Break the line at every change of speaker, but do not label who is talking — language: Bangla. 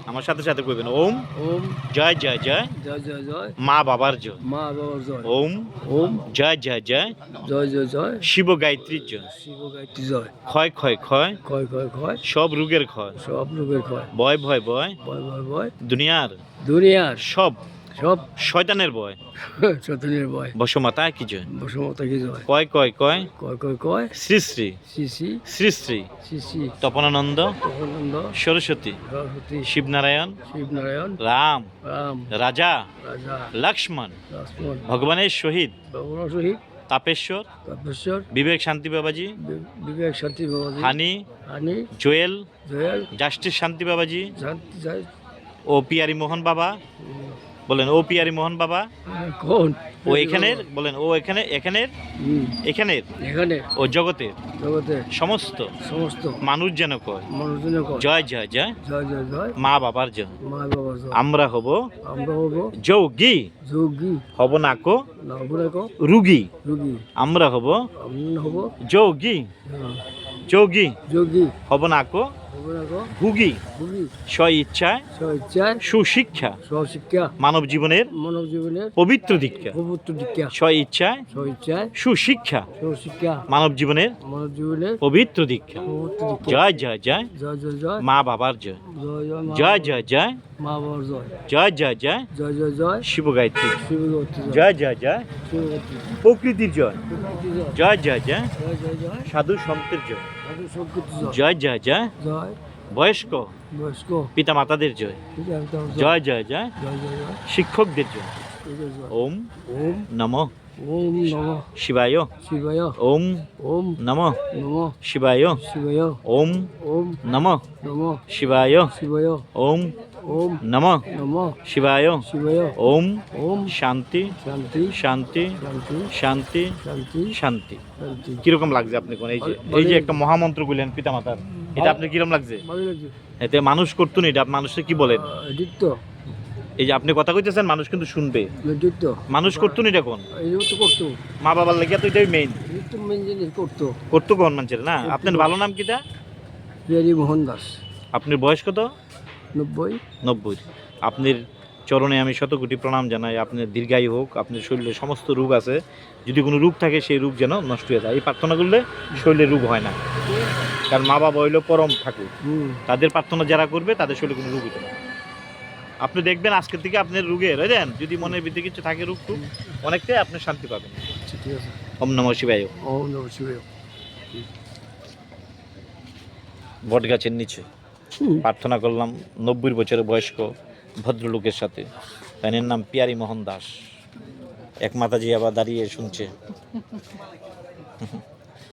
আমার সাথে সাথে কইবেন ওম
ওম
জয় জয় জয়
জয় জয় জয়
মা বাবার জয়
মা বাবার জয়
ওম
ওম
জয় জয় জয়
জয় জয় জয়
শিব গায়ত্রীর জয়
শিব গায়ত্রী জয়
ক্ষয় ক্ষয় ক্ষয়
ক্ষয় ক্ষয় ক্ষয়
সব রোগের ক্ষয়
সব লোকের ক্ষয়
ভয় ভয় ভয়
ভয় ভয় ভয়
দুনিয়ার
দুনিয়ার
সব
সব
শয়তানের ভয়
চতুর্থের ভয়
বসমাতা কি জয়
বসমতা কি জয়
কয় কয় কয়
কয় কয় কয়
শ্রী শ্রী
শ্রী শ্রী
শ্রী শ্রী
শ্রী শ্রী
তপনানন্দ
তপনানন্দ
সরস্বতী
সরস্বতী
শিবনারায়ণ
শিবনারায়ণ
রাম
রাম
রাজা
রাজা
লক্ষ্মণ
লক্ষ্মণ
ভগবানের শহীদ
ভগবান শহীদ
তাপেশ্বর
তাপেশ্বর
বিবেক শান্তি বাবাজি
বিবেক শান্তি বাবাজি
হানি
হানি
জোয়েল
জয়াল
জাস্টিস শান্তি বাবাজি
শান্তি জয়
ও পিয়ারি মোহন বাবা বলেন ও পিয়ারি মোহন বাবা
কোন
ও এখানের বলেন ও এখানের এখানের
এখানে
ও জগতের
জগতে
সমস্ত
সমস্ত
মানুষ যেন কয়
মানুষজনের কয়
জয় জয় জয়
জয় জয় জয়
মা বাবার জয়
মা বাবার জয়
আমরা হব
আমরা হব
যোগী
যোগী
হব নাকো
নবনাক
রুগী
রোগী
আমরা হব
আমরা হব
যোগী যোগী
যোগী
হব নাকো
নবনাক
ভুগী
ভোগী
স্ব ইচ্ছায়
স্বইচ্ছায়
সুশিক্ষা
স্বশিক্ষা
মানব জীবনের
মানব জীবনের
পবিত্র দীক্ষা
পবিত্র দীক্ষা
স্ব ইচ্ছায়
স্বইচ্ছায়
সুশিক্ষা
স্বশিক্ষা
মানব জীবনের
মানব জীবনের
পবিত্র দীক্ষা
পবিত্র দীক্ষা
জয় জয় জয়
জয় জয় জয়
মা বাবার জয়
জয় জয় মা
জয় জয় জয়
মা বাবার জয়
জয় জয় জয়
জয় জয় জয়
শিব গায়ত্রী
শিবগতি
জয় জয় জয়
শিবগতি
প্রকৃতির জয়
জয়
জয় জয় জয়
জয় জয় জয়
সাধু সন্তের জয়
সাধু সংকীর্ত জয়
জয় জয় জয়
জয়
বয়স্ক
বয়স্ক
পিতা মাতাদের জয়
জয়
জয় জয় জয়
জয় জয় জয়
শিক্ষকদের জয়
জয়
ওম
ওম
নম
ওম নম
শিবায়
শিবায়
ওম
ওম
নম
নম
শিবায়
শিবায়
ওম
ওম
নম
নম
শিবায়
শিবায়
ওম
ওম
নম
নম
শিবায়
শিবায়
ওম
ওম
শান্তি
শান্তি
শান্তি
শান্তি
শান্তি
শান্তি
শান্তি
শান্তি
কিরকম লাগছে আপনি কোন এই যে একটা মহামন্ত্র বললেন পিতা মাতার এটা আপনি কিরকম লাগছে
ভালো লাগছে
এতে মানুষ করতো না এটা মানুষে কি বলেন
এডিক্ট
এই যে আপনি কথা কইতেছেন মানুষ কিন্তু শুনবে
এডিক্ট
মানুষ করতো না এটা কোন
এই তো করতো
মা বাবার লেগে তো এটাই মেইন
এই তো মেন জিনিস করতো
করতো কোন মানুষের না আপনার ভালো নাম কিটা
বিহারী মোহন দাস
আপনার বয়স কত
90
90 আপনার চরণে আমি শত কোটি প্রণাম জানাই আপনার দীর্ঘায়ু হোক আপনার শরীরে সমস্ত রোগ আছে যদি কোনো রোগ থাকে সেই রোগ যেন নষ্ট হয়ে যায় এই প্রার্থনা করলে শরীরে রোগ হয় না কারণ মা বাবা হইলো পরম ঠাকুর তাদের প্রার্থনা যারা করবে তাদের শরীরে কোনো রোগ হইতে না আপনি দেখবেন আজকের থেকে আপনার রোগের বুঝলেন যদি মনের ভিতরে কিছু থাকে রোগ টুক অনেকটাই আপনি শান্তি পাবেন
ঠিক আছে
ওম নমঃ শিবায়
ওম নমঃ শিবায়
বট গাছের নিচে প্রার্থনা করলাম 90 বছরের বয়স্ক ভদ্রলোকের সাথে তার নাম পিয়ারি মোহন দাস এক মাতাজি আবার দাঁড়িয়ে শুনছে